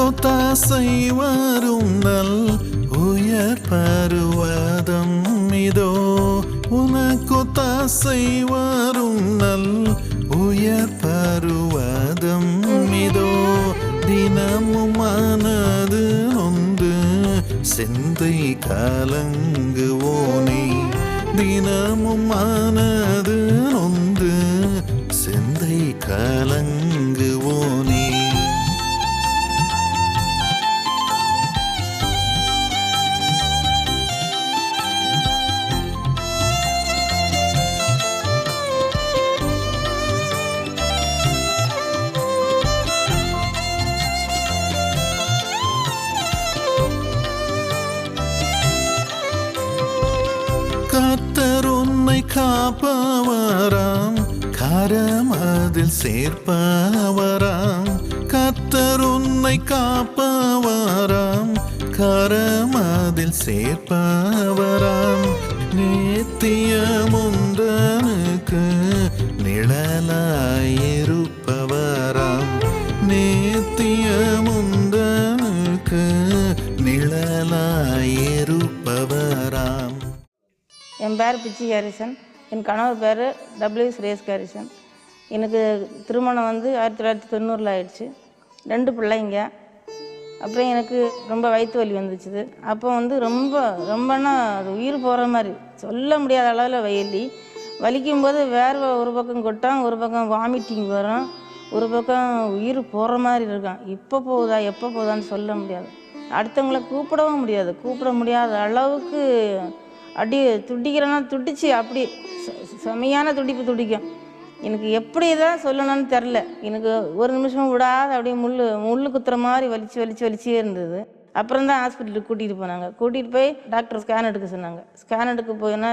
உனக்கொத்தாசை வரும் நல் உயர் பருவதம் இதோ. உனக்கொத்தாசை வரும் நல் உயர் பருவதம் இதோ. தினமும் மனது நொந்து சிந்தை கலங்குவோனே. தினமும் மனது நொந்து சிந்தை கலங்குவோனே. கர்த்தர் உன்னை காப்பவராம், கரம் அதில் சேர்ப்பவராம். கர்த்தர் உன்னை காப்பவராம், கரம் அதில் சேர்ப்பவராம். நித்திய முந்தனுக்கு நிழலாயிருப்பவராம். நித்திய முந்தனுக்கு நிழலாயிருப்பவராம். என் பேர் பிச்சி ஹாரிசன். என் கணவர் பேர் டபிள்யூ சுரேஷ் ஹாரிசன். எனக்கு திருமணம் 1990 ஆயிடுச்சு. 2 பிள்ளைங்க. அப்புறம் எனக்கு ரொம்ப வயிற்று வலி வந்துச்சுது. அப்போ ரொம்பனா அது உயிர் போகிற மாதிரி, சொல்ல முடியாத அளவில் வலிக்கும் போது வேர்வை ஒரு பக்கம் கொட்டும், ஒரு பக்கம் வாமிட்டிங் வரும், ஒரு பக்கம் உயிர் போகிற மாதிரி இருக்கும். இப்போ போகுதா எப்போ போகுதான்னு சொல்ல முடியாது. அடுத்தவங்களை கூப்பிட முடியாத அளவுக்கு அடி துடிக்கிறேன்னா துடிச்சு அப்படி செமையான துடிக்கும். எனக்கு எப்படி தான் சொல்லணும்னு தெரில. எனக்கு ஒரு நிமிஷம் விடாத அப்படியே முள் குத்துற மாதிரி வலிச்சே இருந்தது. அப்புறம் தான் ஹாஸ்பிட்டலுக்கு கூட்டிகிட்டு போனாங்க. கூட்டிகிட்டு போய் டாக்டர் ஸ்கேன் எடுக்க சொன்னாங்க. ஸ்கேன் எடுக்க போயின்னா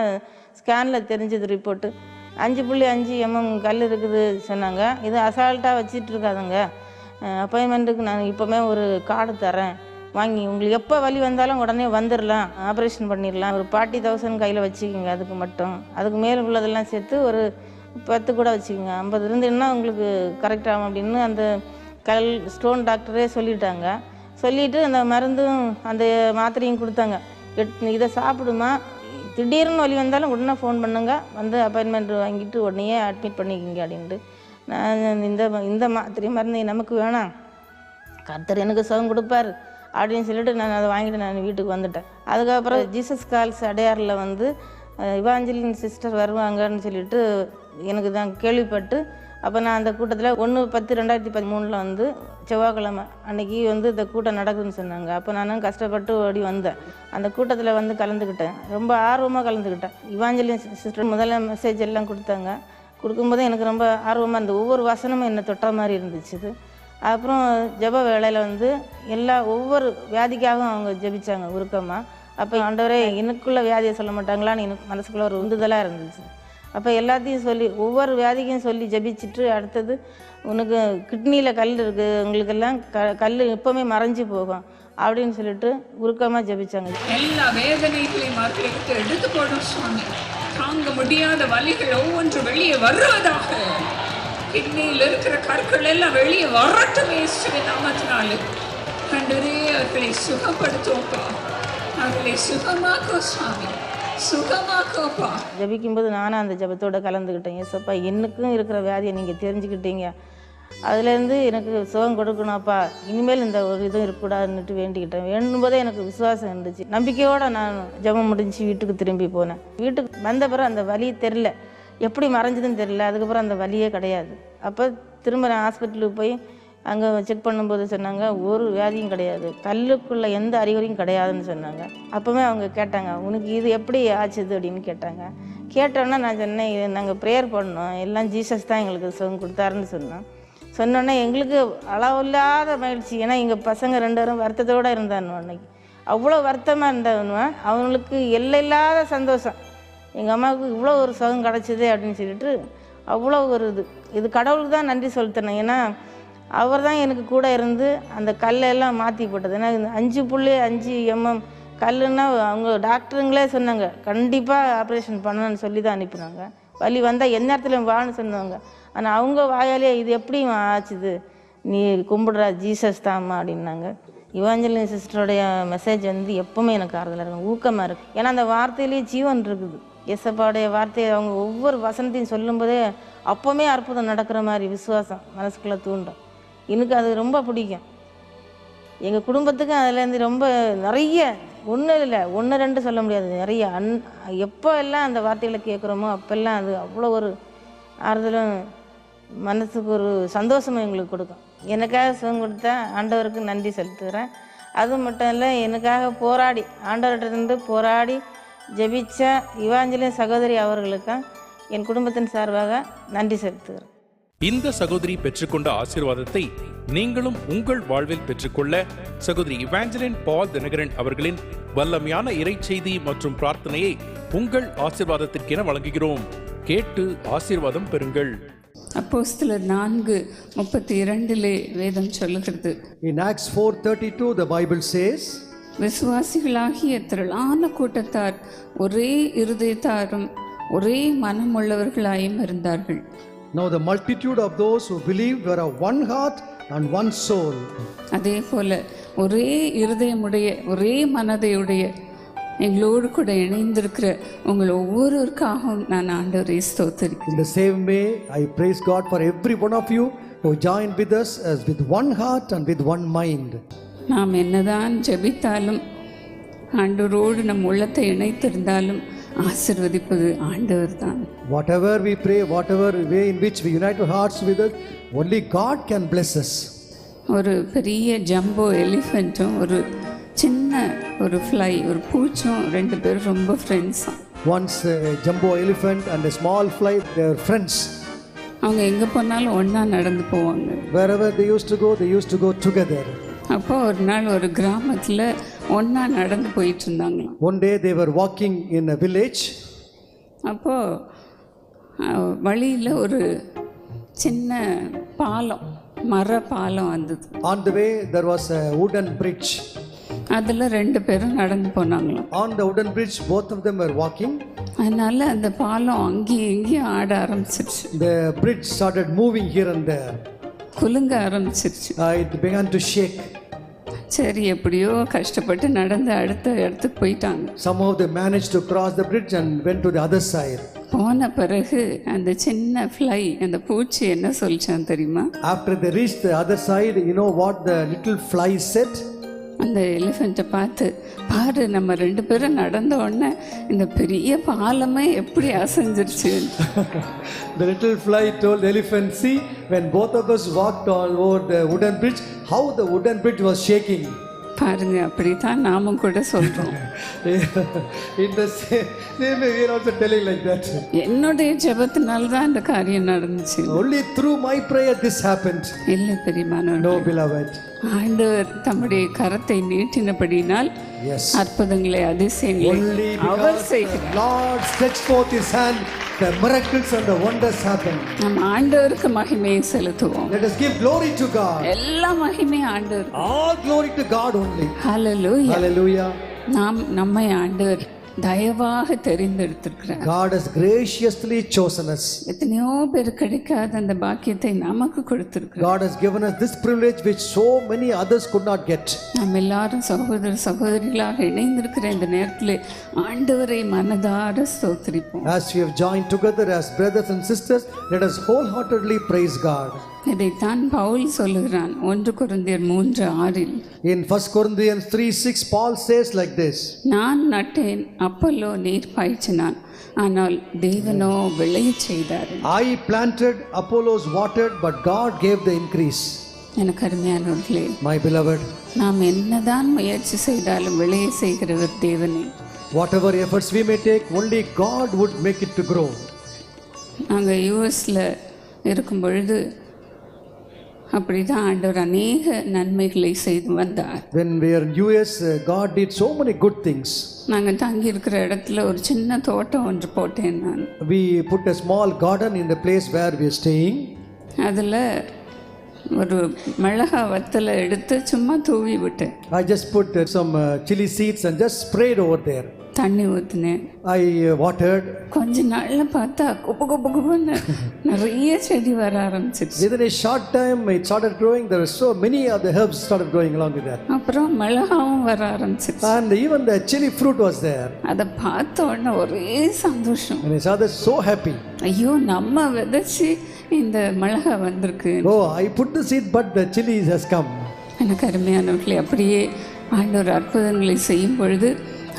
ஸ்கேனில் தெரிஞ்சது ரிப்போர்ட்டு 5.5 mm கல் இருக்குது சொன்னாங்க. இது அசால்ட்டாக வச்சிட்டு இருக்காதுங்க, அப்பாயின்மெண்ட்டுக்கு நான் இப்போமே ஒரு கார்டு தரேன், வாங்கி உங்களுக்கு எப்போ வலி வந்தாலும் உடனே வந்துடலாம், ஆப்ரேஷன் பண்ணிடலாம், ஒரு 40,000 கையில் வச்சுக்கோங்க, அதுக்கு மேலே உள்ளதெல்லாம் சேர்த்து ஒரு 10 கூட வச்சுக்கோங்க, 50 இருந்துன்னா உங்களுக்கு கரெக்டாகும் அப்படின்னு அந்த ஸ்டோன் டாக்டரே சொல்லிட்டாங்க. சொல்லிவிட்டு அந்த மருந்தும் அந்த மாத்திரையும் கொடுத்தாங்க. இதை சாப்பிடுமா, திடீர்னு வலி வந்தாலும் உடனே ஃபோன் பண்ணுங்க, வந்து அப்பாயின்மெண்ட் வாங்கிட்டு உடனே அட்மிட் பண்ணிக்கிங்க அப்படின்ட்டு. நான் இந்த மாத்திரை மருந்து நமக்கு வேணாம், கர்த்தர் எனக்கு சுகம் கொடுப்பார் அப்படின்னு சொல்லிட்டு நான் அதை வாங்கிட்டு நான் வீட்டுக்கு வந்துட்டேன். அதுக்கப்புறம் ஜீசஸ் கால்ஸ் அடையாரில் இவாஞ்சலின் சிஸ்டர் வருவாங்கன்னு சொல்லிட்டு எனக்கு தான் கேள்விப்பட்டு, அப்போ நான் அந்த கூட்டத்தில் 1/10/2013 செவ்வாய்க்கிழமை அன்றைக்கி இந்த கூட்டம் நடக்குதுன்னு சொன்னாங்க. அப்போ நான் கஷ்டப்பட்டு ஓடி வந்தேன். அந்த கூட்டத்தில் கலந்துக்கிட்டேன். ரொம்ப ஆர்வமாக கலந்துக்கிட்டேன். இவாஞ்சலின் சிஸ்டர் முதல்ல மெசேஜ் எல்லாம் கொடுத்தாங்க. கொடுக்கும்போது எனக்கு ரொம்ப ஆர்வமாக இருந்தது. ஒவ்வொரு வசனமும் என்னை தொட்ட மாதிரி இருந்துச்சு. அப்புறம் ஜெப வேளையில் ஒவ்வொரு வியாதிக்காகவும் அவங்க ஜெபிச்சாங்க உருக்கமாக. அப்போ ஆண்டவரே எனக்குள்ள வியாதியை சொல்ல மாட்டாங்களான்னு எனக்கு மனசுக்குள்ள ஒரு உந்துதலாக இருந்துச்சு. அப்போ எல்லாத்தையும் சொல்லி ஒவ்வொரு வியாதிக்கும் சொல்லி ஜெபிச்சுட்டு, அடுத்தது உனக்கு கிட்னியில் கல் இருக்குது, உங்களுக்கெல்லாம் கல் எப்போவுமே மறைஞ்சி போகும் அப்படின்னு சொல்லிட்டு உருக்கமாக ஜெபிச்சாங்க. எல்லா வேதனைகளையும் எடுத்து போடும் சுவாமி. தாங்க முடியாத வலிகள் ஒவ்வொன்று வெளியே வருவதாக. கிட்னியில் இருக்கிற கற்கள் எல்லாம் வெளியே வரட்டும் இயேசுவின் நாமத்தினால. ஆண்டவரே அவர்களை சுகப்படுத்துவோம்ப்பா, அவர்களை சுகமாக்கோ சுவாமி, சுகமாக்கோப்பா. ஜபிக்கும்போது நானும் அந்த ஜபத்தோடு கலந்துக்கிட்டேன். ஏசப்பா எனக்கும் இருக்கிற வியாதியை நீங்கள் தெரிஞ்சுக்கிட்டீங்க, அதுலேருந்து எனக்கு சுகம் கொடுக்கணும்ப்பா, இனிமேல் இந்த ஒரு இதுவும் இருக்கக்கூடாதுன்னுட்டு வேண்டிக்கிட்டேன். வேண்டும்போதே எனக்கு விசுவாசம் இருந்துச்சு. நம்பிக்கையோடு நான் ஜபம் முடிஞ்சு வீட்டுக்கு திரும்பி போனேன். வீட்டுக்கு வந்த பிறகு அந்த வலி தெரில, எப்படி மறைஞ்சதுன்னு தெரியல. அதுக்கப்புறம் அந்த வலியே கிடையாது. அப்போ திரும்ப நான் ஹாஸ்பிட்டலுக்கு போய் அங்கே செக் பண்ணும்போது சொன்னாங்க ஒரு வியாதியும் கிடையாது, கல்லுக்குள்ளே எந்த அறிகுறியும் கிடையாதுன்னு சொன்னாங்க. அப்போவே அவங்க கேட்டாங்க உனக்கு இது எப்படி ஆச்சுது அப்படின்னு கேட்டாங்க. கேட்டோன்னா நான் சொன்னேன் நாங்கள் ப்ரேயர் பண்ணோம், எல்லாம் ஜீசஸ் தான் எங்களுக்கு சுகம் கொடுத்தாருன்னு சொன்னோன்னே எங்களுக்கு அளவில்லாத மகிழ்ச்சி. ஏன்னா எங்கள் பசங்க 2 பேரும் வருத்தத்தோடு இருந்தான்னு அன்னைக்கு அவ்வளோ வருத்தமாக இருந்தவனுவன். அவங்களுக்கு எல்லையில்லாத சந்தோஷம், எங்கள் அம்மாவுக்கு இவ்வளோ ஒரு சுகம் கிடச்சிது அப்படின்னு சொல்லிட்டு அவ்வளோ ஒரு இது கடவுளுக்கு தான் நன்றி சொல்லித்தனேன். ஏன்னா அவர் தான் எனக்கு கூட இருந்து அந்த கல்லெல்லாம் மாற்றி போட்டது. ஏன்னா 5.5 mm கல்லுன்னா அவங்க டாக்டருங்களே சொன்னாங்க கண்டிப்பாக ஆப்ரேஷன் பண்ணணும்னு சொல்லி தான் அனுப்பினாங்க. வலி வந்தால் எந்த நேரத்தில் வான்னு சொன்னாங்க. ஆனால் அவங்க வாயாலே இது எப்படி ஆச்சுது, நீ கும்பிடுற ஜீசஸ் தாம்மா அப்படின்னாங்க. இவாஞ்சலின் சிஸ்டருடைய மெசேஜ் வந்து எப்போவுமே எனக்கு ஆறுதலாக இருக்கும், ஊக்கமாக இருக்குது. ஏன்னா அந்த வார்த்தையிலேயே ஜீவன் இருக்குது. இயேசப்பாவுடைய வார்த்தையை அவங்க ஒவ்வொரு வசனத்தையும் சொல்லும்போதே அப்போவுமே அற்புதம் நடக்கிற மாதிரி விசுவாசம் மனசுக்குள்ளே தூண்டும். எனக்கு அது ரொம்ப பிடிக்கும். எங்கள் குடும்பத்துக்கு அதுலேருந்து ரொம்ப நிறைய, ஒன்றும் இல்லை, 1 2 சொல்ல முடியாது, நிறைய எப்போ எல்லாம் அந்த வார்த்தைகளை கேட்குறோமோ அப்போல்லாம் அது அவ்வளோ ஒரு ஆறுதலும் மனசுக்கு ஒரு சந்தோஷமும் எங்களுக்கு கொடுக்கும். எனக்காக சுகம் கொடுத்தா ஆண்டவருக்கு நன்றி செலுத்துகிறேன். அது மட்டும் இல்லை, எனக்காக போராடி ஆண்டவர்கிட்ட போராடி ஜெபிச்ச இவாஞ்சலின் சகோதரி அவர்களுக்கும் என் குடும்பத்தின் சார்பாக நன்றி செலுத்துகிறேன். இந்த சகோதரி பெற்றுக்கொண்ட ஆசீர்வாதத்தை நீங்களும் உங்கள் வாழ்வில் பெற்றுக்கொள்ள சகோதரி இவாஞ்சலின் பால் தினகரன் அவர்களின் வல்லமையான இறைச்செய்தி மற்றும் பிரார்த்தனையை உங்கள் ஆசீர்வாதத்திற்கென வழங்குகிறோம். கேட்டு ஆசீர்வாதம் பெறுங்கள். அப்போஸ்தலர் 4:32 வேதம் சொல்லுகிறது, In Acts 4:32 the Bible says, விசுவாசிகளாகிய திரளான கூட்டத்தார் ஒரே இருதயத்தாரும் ஒரே மனமுள்ளவர்களாயும் இருந்தார்கள். Now the multitude of those who believed were of one heart and one soul. அதே போல ஒரே இருதயமுடைய ஒரே மனதையுடைய எங்களோடு கூட இணைந்திருக்கிற உங்கள் ஒவ்வொருவருக்காகவும் நான் ஆண்டவரை ஸ்தோத்திரிக்கிறேன். In the same way, I praise God for every one of you who joined with us as with one heart and with one mind. நாம் என்னதான் ஜெபித்தாலும் ஆண்டவரோடு நம் உள்ளத்தை இணைத்திருந்தாலும் ஆசீர்வதிப்பது ஆண்டவர் தான். Whatever we pray, whatever way in which we unite our hearts with us, only God can bless us. ஒரு பெரிய jumbo எலிஃபெண்ட்டும் ஒரு சின்ன ஒரு ஃப்ளை ஒரு பூச்சும் 2 பேரும் ரொம்ப ஃப்ரெண்ட்ஸாம். Once a jumbo elephant and a small fly, they are friends. அவங்க எங்கே போனாலும் ஒன்றா நடந்து போவாங்க. Wherever they used to go together. அப்போ ஒரு நாள் ஒரு கிராமத்தில் ஒன்றா நடந்து போயிட்டு இருந்தாங்க. One day they were walking in a village. அப்போது வழியில் ஒரு சின்ன பாலம், மர பாலம் வந்தது. On the way there was a wooden bridge. அதில் 2 பேரும் நடந்து போனாங்களாம். On the wooden bridge both of them were walking. அதனால் அந்த பாலம் அங்கேயும் இங்கேயும் ஆட ஆரம்பிச்சிருச்சு. The bridge started moving here and there. குலுங்க ஆரம்பிச்சிருச்சு. It began to shake. சரி, எப்படியோ கஷ்டப்பட்டு நடந்து அடுத்த இடத்துக்கு போயிட்டாங்க. Somehow they managed to cross the bridge and went to the other side. போன பிறகு அந்த சின்ன ஃப்ளை, அந்த பூச்சி என்ன சொல்லிச்சான் தெரியுமா? After they reached the other side, you know what the little fly said? அந்த எலிஃபெண்ட்டை பார்த்து, பாரு நம்ம 2 பேரும் நடந்த உடனே இந்த பெரிய பாலமே எப்படி அசைஞ்சிருச்சு. The little fly told the elephant, see, when both of us walked all over the wooden bridge, how the wooden bridge was shaking. பாருங்க, அப்படித்தான் நாமும் கூட சொல்றோம். In the same way we are also telling like that. என்னுடைய ஜெபத்தினால தான் இந்த காரியம் நடந்துச்சு. Only through my prayer this happened. இல்லை பெரியமானவர்களே. No, beloved. ஆண்டவர் தம்முடைய கரத்தை நீட்டினபடியினால் Yes. அற்புதங்களை அதிசயங்களை Only அவர் because செய்கிறார். the Lord stretched forth His hand, the miracles and the wonders happen. நம் ஆண்டவருக்கு மகிமையை செலுத்துவோம். Let us give glory to God. எல்லா மகிமையும் ஆண்டவர். All glory to God only. Hallelujah. Hallelujah. நம்மை ஆண்டவர் தயவாக தெரிந்தெடுத்திருக்கிறார். God has graciously chosen us. எத்தனையோ பேர் கிடைக்காத அந்த பாக்கியத்தை நமக்கு கொடுத்திருக்கிறார். God has given us this privilege which so many others could not get. நாம் எல்லாரும் சகோதர சகோதரிகளாக இணைந்திருக்கிற இந்த நேரத்தில் ஆண்டவரை மனதார ஸ்தோத்திரிப்போம். As we have joined together as brothers and sisters, let us wholeheartedly praise God. இதைத்தான் பவுல் சொல்லுகிறான் 1 கொரிந்தியர் 3:6. In 1 Corinthians 3:6, Paul says like this: நான் நட்டேன், அப்பல்லோ நீர் பாய்ச்சினான், ஆனால் தேவனோ விளையச் செய்தார். I planted, Apollos watered, but God gave the increase. எனக்கு அருமையானவர்களே, My beloved, நாம் என்னதான் முயற்சி செய்தாலும் விளைய செய்கிறவர் தேவனே. whatever efforts we may take, only God would make it to grow. நாங்கள் யூஎஸில் இருக்கும் பொழுது அப்படி தான் ஆண்டவர் அநேக நன்மைகளை செய்து வந்தார். When we are in US, God did so many good things. நாங்கள் தங்கி இருக்கிற இடத்துல ஒரு சின்ன தோட்டம் ஒன்று போட்டேன் நான். We put a small garden in the place where we are staying. அதில் ஒரு மிளகா வத்தலை எடுத்து சும்மா தூவி விட்டேன். I just put some chili seeds and just sprayed over there. தண்ணி ஊற்றினேன். I watered. கொஞ்ச நாள்ல பார்த்தா குப்புன்னு நிறைய செடி வர ஆரம்பிச்சிருச்சு. Within a short time it started growing. There were so many of the herbs started growing along with that. அப்புறம் மிளகாவும் வர ஆரம்பிச்சிருச்சு. And even the chili fruit was there. அதை பார்த்த உடனே ஒரே சந்தோஷம். And I saw that, so happy. ஐயோ நம்ம விதைச்சு இந்த மிளகா வந்திருக்கு. Oh, I put the seed but the chili has come. எனக்கு அருமையானவர்களே, அப்படியே ஆண்டவர் அற்புதங்களை செய்யும் பொழுது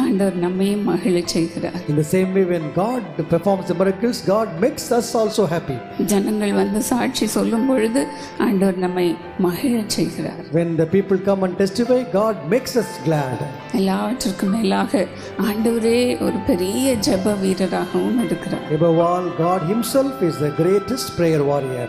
ஆண்டவர் நம்மையும் மகிழ செய்கிறார். In the same way, when God performs the miracles, God makes us also happy. ஜனங்கள் வந்து சாட்சி சொல்லும் பொழுது ஆண்டவர் நம்மை மகிழ செய்கிறார். When the people come and testify, God makes us glad. எல்லாவற்றுக்கும் மேலாக ஆண்டவரே ஒரு பெரிய ஜெப வீரராகவும் இருக்கிறார். Above all, God Himself is the greatest prayer warrior.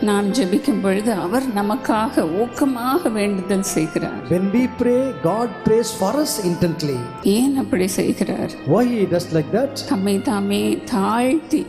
நாம் ஜெபிக்கும் பொழுது அவர் நமக்காக ஊக்கமாக வேண்டுதல் செய்கிறார். When we pray, God prays for us intently. ஏன் அப்படி செய்கிறார்? Why He does like that? தம்மை தாமே தாழ்த்தி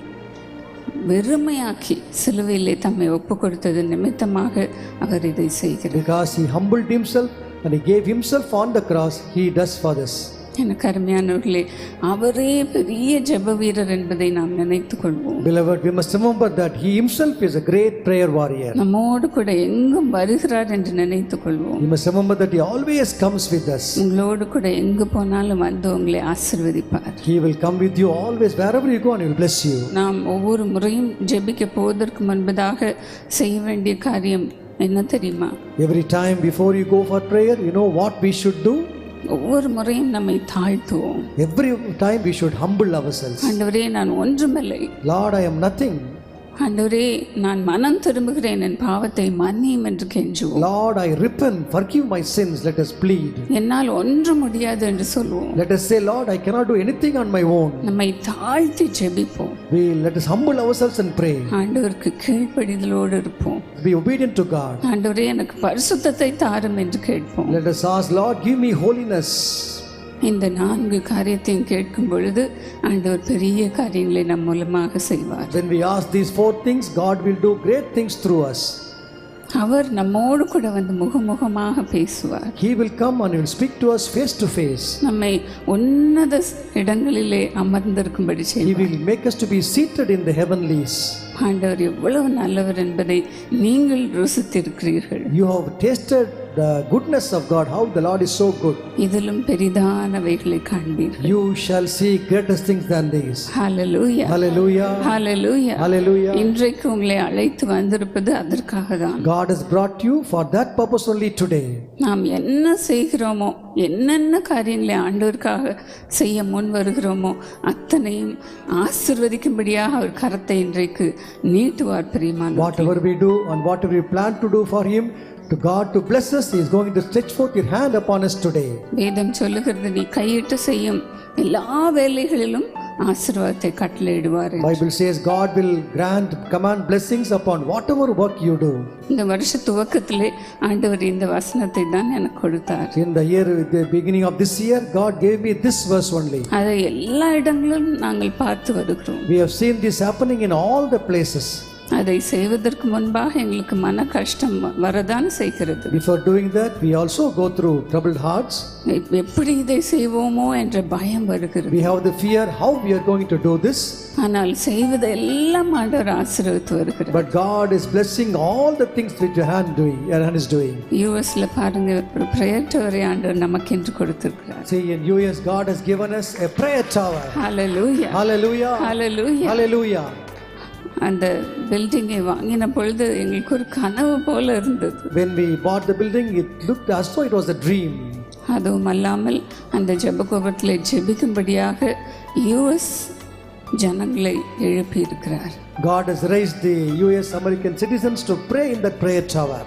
வெறுமையாக்கி சிலுவையிலே தம்மை ஒப்பு கொடுத்தது நிமித்தமாக அவர் இதை செய்கிறார். Because He humbled Himself and He gave Himself on the cross, He does for this. எனக்கு அருமையானவர்களே, அவரே பெரிய ஜெப வீரர் என்பதை நாம் நினைத்துக் கொள்வோம். Beloved, we must remember that He Himself is a great prayer warrior. நம்மோடு கூட எங்கும் வருகிறார் என்று நினைத்துக் கொள்வோம். We must remember that He always comes with us. உங்களோடு கூட எங்கு போனாலும் வந்து உங்களை ஆசீர்வதிப்பார். He will come with you always, wherever you go, and He will bless you. நாம் ஒவ்வொரு முறையும் ஜெபிக்க போவதற்கு முன்பதாக செய்ய வேண்டிய காரியம் என்ன தெரியுமா? Every time before you go for prayer, you know what we should do? ஒவ்வொரு முறையும் நம்மை தாழ்த்துவோம். Every time we should humble ourselves. ஆண்டவரே, நான் ஒன்றுமில்லை. Lord, I am nothing. ஆண்டவரே, நான் மனம் திரும்புகிறேன், என் பாவத்தை மன்னியும் என்று கெஞ்சுவோம். Lord, I repent, forgive my sins, let us plead. என்னால் ஒன்று முடியாது என்று சொல்லுவோம். Let us say, Lord, I cannot do anything on my own. நம்மை தாழ்த்தி ஜெபிப்போம். Let us humble ourselves and pray. ஆண்டவருக்கு கீழ்ப்படிதலோடு இருப்போம். Be obedient to God. ஆண்டவரே, எனக்கு பரிசுத்தத்தை தாரும் என்று கேட்போம். Let us ask, Lord, give me holiness. இந்த 4 காரியத்தையும் கேட்கும் பொழுது ஆண்டவர் பெரிய காரியங்களை நம் மூலமாக செய்வார். When we ask these 4 things, God will do great things through us. அவர் நம்மோடு கூட வந்து முகமுகமாக பேசுவார். He will come and He will speak to us face to face. நம்மை உன்னத இடங்களிலே அமர்ந்திருக்கும்படி He செய்வார். will make us to be seated in the heavenlies. ஆண்டவர் எவ்வளவு நல்லவர் என்பதை நீங்கள் ருசித்திருக்கிறீர்கள். You have tasted the goodness of God, how the Lord is so good. இதிலும் பெரிதானவைகளை காண்பீர்கள். You shall see greatest things than these. Hallelujah, Hallelujah. Hallelujah. Hallelujah. இன்றைக்கு உங்களை அழைத்து வந்திருப்பது அதற்காக தான். God has brought you for that purpose only today. நாம் என்ன செய்கிறோமோ, என்னென்ன காரியங்களை ஆண்டவருக்காக செய்ய முன் வருகிறோமோ அத்தனையும் ஆசீர்வதிக்கும்படியாக அவர் கரத்தை இன்றைக்கு நீட்டுவார். பிரியமானவர்களே, Whatever we do and whatever we plan to do for Him, to God to bless us, He is going to stretch forth Your hand upon us today. வேதம் சொல்லுகிறது, நீ கையிட்டு செய்யும் எல்லா வேலைகளிலும் ஆசீர்வாதத்தை கட்டளையிடுவார். Bible says God will command blessings upon whatever work you do. இந்த வருஷ துவக்கத்திலே ஆண்டவர் இந்த வசனத்தை தான் எனக்கு கொடுத்தார். In the beginning of this year, God gave me this verse only. அதை எல்லா இடங்களிலும் நாங்கள் பார்த்து வருகிறோம். We have seen this happening in all the places. அதை செய்வதற்கு முன்பாக எங்களுக்கு மன கஷ்டம் வரதான் செய்கிறது. Before doing that, we also go through troubled hearts. எப்படி இதை செய்வோமோ என்ற பயம் வருகிறது. We have the fear how we are going to do this. ஆனால் செய்வது எல்லாம் ஆண்டவர் ஆசீர்வதித்து வருகிறார். But God is blessing all the things which your hand is doing. யூஎஸ்ல பாருங்க, ஒரு பிரேயர் டவரை ஆண்டவர் நமக்கு என்று கொடுத்திருக்கிறார். See, in US, God has given us a prayer tower. Hallelujah, Hallelujah. Hallelujah. Hallelujah. அந்த பில்டிங்கை வாங்கின பொழுது எங்களுக்கு ஒரு கனவு போல இருந்தது. When we bought the building, it looked as though it was a dream. அதுவும் அல்லாமல் அந்த ஜெபகோபுரத்தில் ஜெபிக்கும்படியாக யூஎஸ் ஜனங்களை எழுப்பி இருக்கிறார். God has raised the US American citizens to pray in that prayer tower.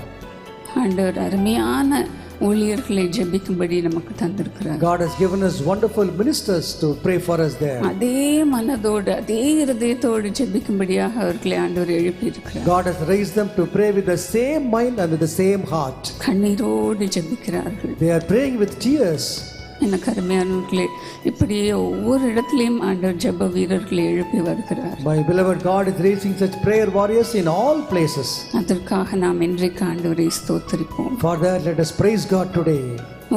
ஆண்டவர் அருமையான ஊழியர்களை ஜெபிக்கும்படி நமக்கு தந்திருக்கிறார். God has given us wonderful ministers to pray for us there. அதே மனதோடு அதே இருதயத்தோடு ஜெபிக்கும்படியாக அவர்களை ஆண்டவர் எழுப்பி இருக்கிறார். God has raised them to pray with the same mind and with the same heart. கண்ணீரோடு ஜெபிக்கிறார்கள். They are praying with tears. எனக்கு அருமையானவர்களே, இப்படியே ஒவ்வொரு இடத்துலையும் ஆண்டவர் ஜெப வீரர்களை எழுப்பி வருகிறார். My beloved, God is raising such prayer warriors in all places. அதற்காக நாம் இன்றைக்கு ஆண்டவரை ஸ்தோத்திரிப்போம். For that, let us praise God today.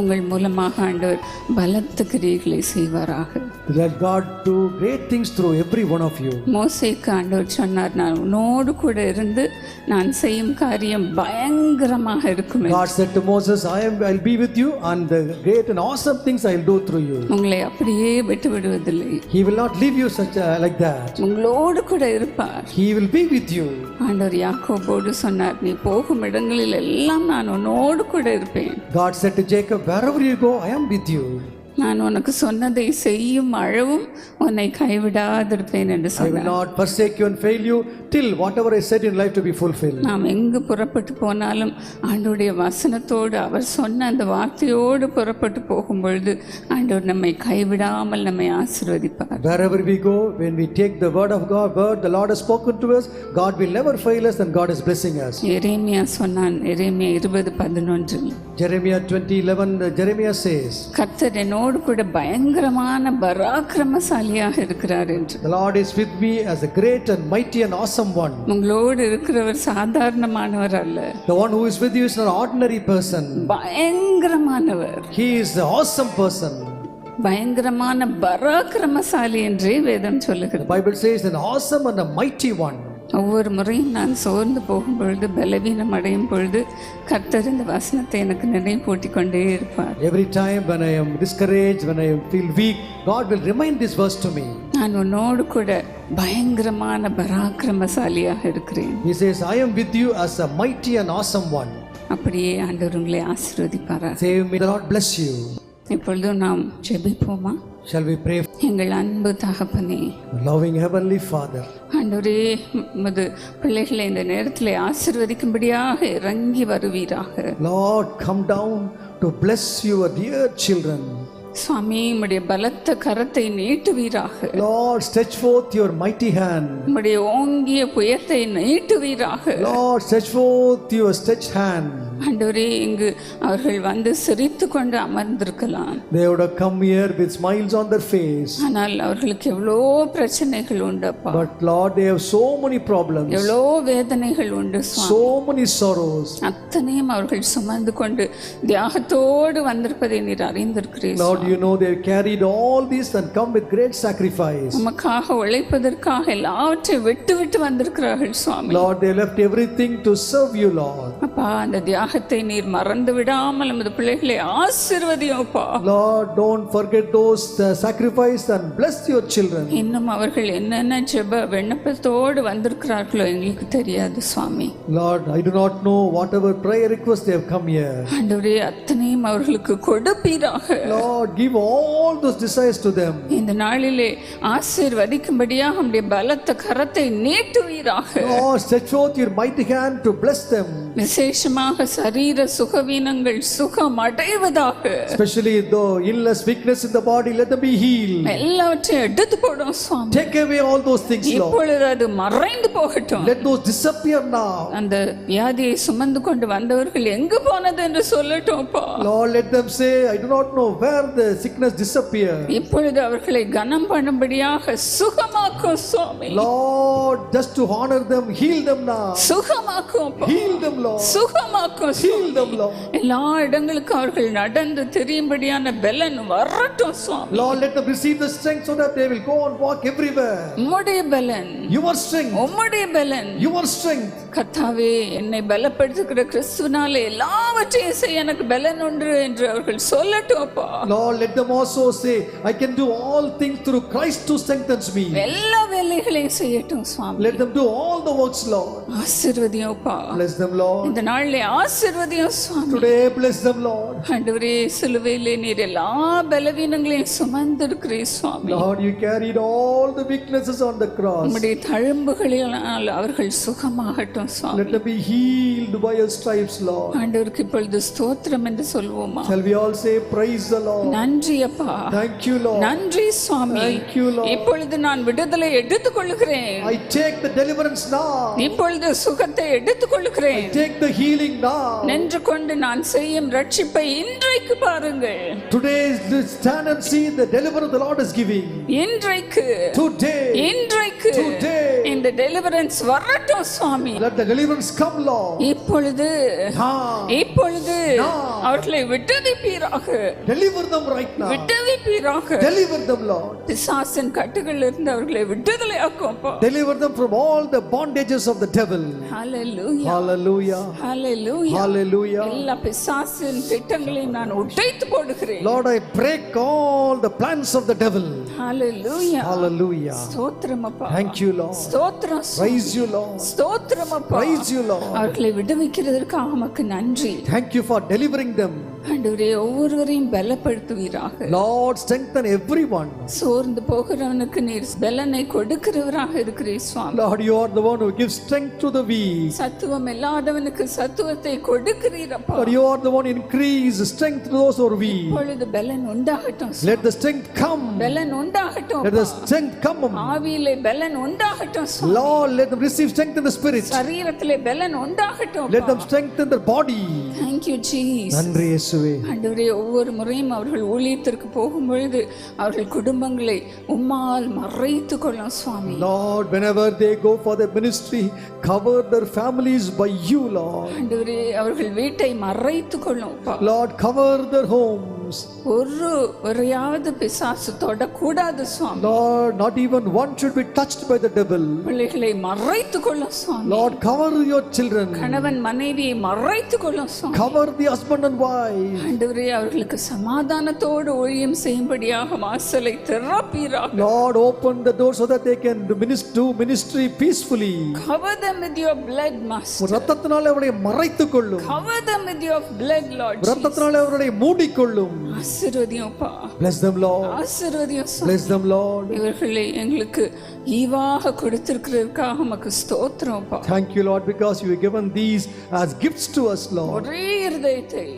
உங்கள் மூலமாக ஆண்டவர் பலத்த கிரியைகளை செய்வாராக. Let God do great things through every one of you. மோசேக்கு ஆண்டவர் சொன்னார், நான் உன்னோடு கூட இருந்து நான் செய்யும் காரியம் பயங்கரமாக இருக்கும். God said to Moses, I'll be with you and the great and awesome things I'll do through you. உங்களை அப்படியே விட்டு விடுவதில்லை. He will not leave you like that. உங்களோடு கூட இருப்பார். He will be with you. ஆண்டவர் யாக்கோபோடு சொன்னார், நீ போகும் இடங்களில் எல்லாம் நான் உன்னோடு கூட இருப்பேன். God said to Jacob, wherever you go, I am with you. நான் உனக்கு சொன்னதை செய்யும் அளவும் உன்னை கைவிடாதிருப்பேன் என்று I will சொன்னார். not forsake you and fail you till whatever I said in life to be fulfilled. நாம் எங்கு புறப்பட்டு போனாலும் ஆண்டவருடைய வசனத்தோடு அவர் சொன்ன அந்த வார்த்தையோடு புறப்பட்டு போகும் பொழுது ஆண்டவர் நம்மை கைவிடாமல் நம்மை ஆசீர்வதிப்பார். Wherever we go, when we take the word of God, word the Lord has spoken to us, God will never fail us and God is blessing us. எரேமியா சொன்னான், எரேமியா 20:11, Jeremiah 20:11, Jeremiah says, கர்த்தர் என்னோடு கூட பயங்கரமான பராக்கிரமசாலியாக இருக்கிறார் என்று. the Lord is with me as a great and mighty and awesome one. உங்களோடு இருக்கிறவர் சாதாரணமானவர் அல்ல, The one who is with you is not an ordinary person. பயங்கரமானவர், He is the awesome person. பயங்கரமான பராக்கிரமசாலி என்றே வேதம் The சொல்லுகிறது. Bible says an awesome and a mighty one. ஒவ்வொரு முறையும் நான் சோர்ந்து போகும் பொழுது, பலவீனம் அடையும் பொழுது கர்த்தர் இந்த வசனத்தை எனக்கு நினைப்பூட்டி கொண்டே இருப்பார். Every time when I am discouraged, when I feel weak, God will remind this verse to me. நான் உன்னோடு கூட பயங்கரமான பராக்கிரமசாலியாக இருக்கிறேன். He says, I am with you as a mighty and awesome one. அப்படியே ஆண்டவர் உங்களை ஆசீர்வதிப்பாராக. Say, may the Lord bless you. இப்பொழுதும் நாம் ஜெபிப்போமா? Shall we pray? எங்கள் அன்பு தகப்பனே, Loving Heavenly Father, ஆண்டவரே, உமது பிள்ளைகளை இந்த நேரத்தில் ஆசீர்வதிக்கும்படியாக இறங்கி வருவீராக. Lord, come down to bless your dear children. சுவாமி, உம்முடைய பலத்த கரத்தை நீட்டுவீராக. Lord, stretch forth your mighty hand. உம்முடைய ஓங்கிய புயத்தை நீட்டுவீராக. Lord, stretch forth your stretched hand. ஆண்டவரே, இங்கு அவர்கள் வந்து சிரித்து கொண்டு அமர்ந்திருக்கலாம், They would have come here with smiles on their face. ஆனால் அவர்களுக்கு எவ்வளோ பிரச்சனைகள் உண்டப்பா, But Lord, they have so many problems, எவ்வளோ வேதனைகள் உண்டு சுவாமி. so many sorrows. அத்தனையும் அவர்கள் சுமந்து கொண்டு தியாகத்தோடு வந்திருப்பதை நீர் அறிந்திருக்கிறீர். Lord, you know they have carried all this and come with great sacrifice. உமக்காக உழைப்பதற்காக எல்லாவற்றையும் விட்டு விட்டு வந்திருக்கிறார்கள் சுவாமி. Lord, they left everything to serve you, Lord. அப்பா, அந்த தியாகத்தை நீர் மறந்து விடாமல் நமது பிள்ளைகளை ஆசீர்வதியோப்பா. Lord, don't forget those sacrifice and bless your children. இன்னும் அவர்கள் என்னென்ன ஜெப விண்ணப்பத்தோடு வந்திருக்கிறார்களோ எங்களுக்கு தெரியாது சுவாமி. Lord, I do not know whatever prayer request they have come here. ஆண்டவரே, அத்தனையும் அவர்களுக்கு கொடுப்பீராக. Lord, give all those desires to them. இந்த நாளிலே ஆசீர்வதிக்கும்படியாக உம்முடைய பலத்த கரத்தை நீட்டுவீராக. Lord, stretch forth your mighty hand to bless them. விசேஷமாக சரீர சுகவீனங்கள் சுகம் அடைவதாக. Especially the illness, weakness in the body, let them be healed. எல்லாவற்றையும் எடுத்து போடும் சுவாமி. Take away all those things, Lord. இப்பொழுது அது மறைந்து போகட்டும். Let those disappear now. அந்த வியாதியை சுமந்து கொண்டு வந்தவர்கள் எங்கு போனது என்று சொல்லட்டும்ப்பா. Lord, let them say, I do not know where the sickness disappeared. இப்பொழுது அவர்களை கனம் பண்ணும்படியாக சுகமாக்கும் சுவாமி. Lord, just to honor them, heal them now. சுகமாக்கும் Heal them, Lord. சுகமாக்கும் Heal them, Lord. எல்லா இடங்களுக்கும் அவர்கள் நடந்து தெரியும்படியான பலன் வரட்டும் சுவாமி. Lord, let them receive the strength so that they will go and walk everywhere. உம்முடைய பலன், Your strength, உம்முடைய பலன். your strength. கர்த்தாவே, என்னை பலப்படுத்துகிற கிறிஸ்துவினாலே எல்லாவற்றையும் செய்ய எனக்கு பலன் உண்டு என்று அவர்கள் சொல்லட்டும் அப்பா. Lord, let them also say, I can do all things through Christ who strengthens me. எல்லா வேலைகளையும் செய்யட்டும் சுவாமி. Let them do all the works, Lord. ஆசீர்வதியும் அப்பா. Bless them, Lord. இந்த நாளிலே ஆசீர்வதியும் சுவாமி. Today, bless them, Lord. ஆண்டவரே, சிலுவையிலே நீர் எல்லா பலவீனங்களையும் சுமந்திருக்கிறீர் சுவாமி. Lord, you carried all the weaknesses on the cross. உம்முடைய தழும்புகளினால் அவர்கள் சுகமாகட்டும் சுவாமி. Let them be healed by your stripes, Lord. ஆண்டவருக்கு இப்பொழுது ஸ்தோத்திரம் என்று சொல்வோமா? Shall we all say, praise the Lord? நன்றி அப்பா. Thank you, Lord. நன்றி சுவாமி. Thank you, Lord. இப்பொழுது நான் விடுதலை எடுத்துக் கொள்கிறேன். I take the deliverance now. இப்பொழுது சுகத்தை எடுத்துக் கொள்கிறேன். I take the healing now. நின்று கொண்டு நான் செய்யும் ரட்சிப்பை இன்றைக்கு பாருங்கள். Today, stand and see the deliverance the Lord is giving. இன்றைக்கு, Today, இன்றைக்கு Today. இந்த டெலிவரன்ஸ் வரட்டும் சுவாமி. Let the deliverance come, Lord. இப்பொழுது Now. இப்பொழுது அவர்களை விடுவிப்பீராக. Deliver them right now. விடுவிப்பீராக. Deliver them, Lord. பிசாசின் கட்டுகளில் இருந்து அவர்களை விடுதலையாக்கும்பா. Deliver them from all the bondages of the devil. Hallelujah. Hallelujah. Hallelujah. Hallelujah. எல்லா பிசாசின் திட்டங்களையும் நான் உடைத்து போடுகிறேன். Lord, I break all the plans of the devil. Hallelujah. Hallelujah. ஸ்தோத்திரம் அப்பா. Thank you, Lord. ஸ்தோத்திரம். Praise you, Lord. ஸ்தோத்திரம் அப்பா. Praise you, Lord. அவர்களை விடுவிக்கிறதற்காக உமக்கு நன்றி. Thank you for delivering them. ஆண்டவரே ஒவ்வொருவரையும் பலப்படுத்துவீராக. Lord, strengthen everyone. சோர்ந்து போகிறவனுக்கு நீர் பலனை கொடுக்கிறவராக இருக்கிறீர் சுவாமி. Lord, you are the one who gives strength to the weak. சத்துவம் இல்லாதவனுக்கு சத்துவத்தை கொடுக்கிறீரப்பா. Lord, you are the one who increase strength to those who are weak. இப்பொழுது பலன் உண்டாகட்டும். Let the strength come. பலன் உண்டாகட்டும். Let the strength come. ஆவியிலே பலன் உண்டாகட்டும் சுவாமி. Lord, let them receive strength in the spirit. சரீரத்திலே பலன் உண்டாகட்டும். Let them strengthen their body. Thank you Jesus. நன்றி இயேசுவே. ஆண்டவரே ஒவ்வொரு முறையும் அவர்கள் ஊழியத்திற்கு போகும்பொழுது அவர்கள் குடும்பங்களை உம்மால் மறைத்து கொள்ளும் சுவாமி. Lord, whenever they go for the ministry, cover their families by you, Lord. ஆண்டவரே அவர்கள் வீட்டை மறைத்து கொள்ளும். Lord, cover their homes. ஒருவரையாவது பிசாசு தொடக்கூடாது சுவாமி. Lord, not even one should be touched by the devil. பிள்ளைகளை மறைத்து கொள்ளும் சுவாமி. Lord, cover your children. கணவன் மனைவியை மறைத்து கொள்ளும் சுவாமி. Cover the husband and wife. ஆண்டவரே அவர்களுக்கு சமாதானத்தோடு ஊழியம் செய்யும்படியாக வாசலை திறப்பீராக. Lord, open the door so that they can do ministry peacefully. Cover them with your blood, master. ரத்தத்தினாலே அவரை மறைத்துக் கொள்ளும். Cover them with your blood, Lord. ரத்தத்தினாலே அவரை மூடிக்கொள்ளும். ஆசீர்வதியும்ப்பா. Bless them, Lord. ஆசீர்வதியும் சுவாமி. Bless them, Lord. இவர்களை எங்களுக்கு ஈவாக கொடுத்திருக்கிறதுக்காக உமக்கு ஸ்தோத்திரம்ப்பா. Thank you, Lord, because you have given these as gifts to us, Lord. ஒரே இருதயத்தை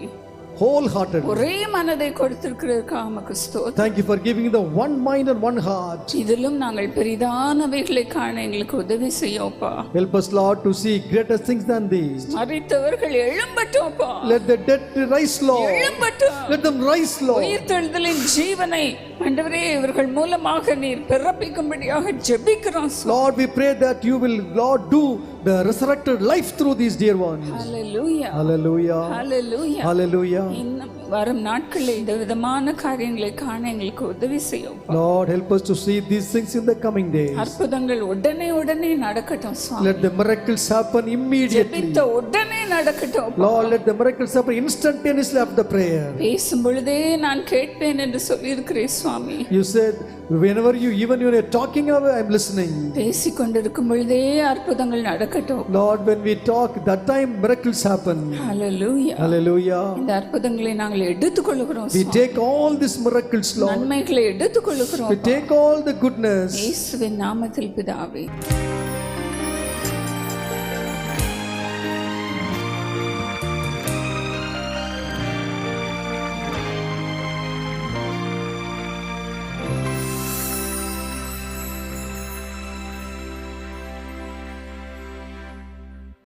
Wholehearted. ஒரே மனதை கொடுத்திருக்கிறதுக்காக உமக்கு ஸ்தோத்திரம். Thank you for giving the one mind and one heart. இதிலும் நாங்கள் பெரிதானவைகளை காண எங்களுக்கு உதவி செய்யும்ப்பா. Help us, Lord, to see greater things than these. மரித்தவர்கள் எழும்பட்டும்ப்பா. Let the dead rise, Lord. எழும்பட்டும். Let them rise, Lord. உயிர்த்தெழுதலின் ஜீவனை ஆண்டவரே இவர்கள் மூலமாக நீர் பிறப்பிக்கும்படியாக ஜெபிக்கிறோம். Lord, we pray that you will, Lord, do the resurrected life through these dear ones. Hallelujah. Hallelujah. Hallelujah. Hallelujah. இன்னும் வரும் நாட்களில் இந்த விதமான காரியங்களை காண எங்களுக்கு உதவி செய்யும். Lord, help us to see these things in the coming days. அற்புதங்கள் உடனே நடக்கட்டும் சுவாமி. Let the miracles happen immediately. ஜெபித்த உடனே நடக்கட்டும். Lord, let the miracles happen instantaneously after prayer. பேசும் பொழுதே நான் கேட்பேன் என்று சொல்லியிருக்கிறேன் சுவாமி. You said whenever you, even when you're talking away, I'm listening. பேசிக் கொண்டிருக்கும் பொழுதே அற்புதங்கள் நடக்கட்டும். Lord, when we talk, that time miracles happen. Hallelujah. Hallelujah. இந்த அற்புதங்களை நாங்கள் எடுத்துக்கொள்கிறோம். We take all these miracles, Lord. நன்மைகளை எடுத்துக்கொள்கிறோம். We take all the goodness. இயேசுவின் நாமத்தில் பிதாவே.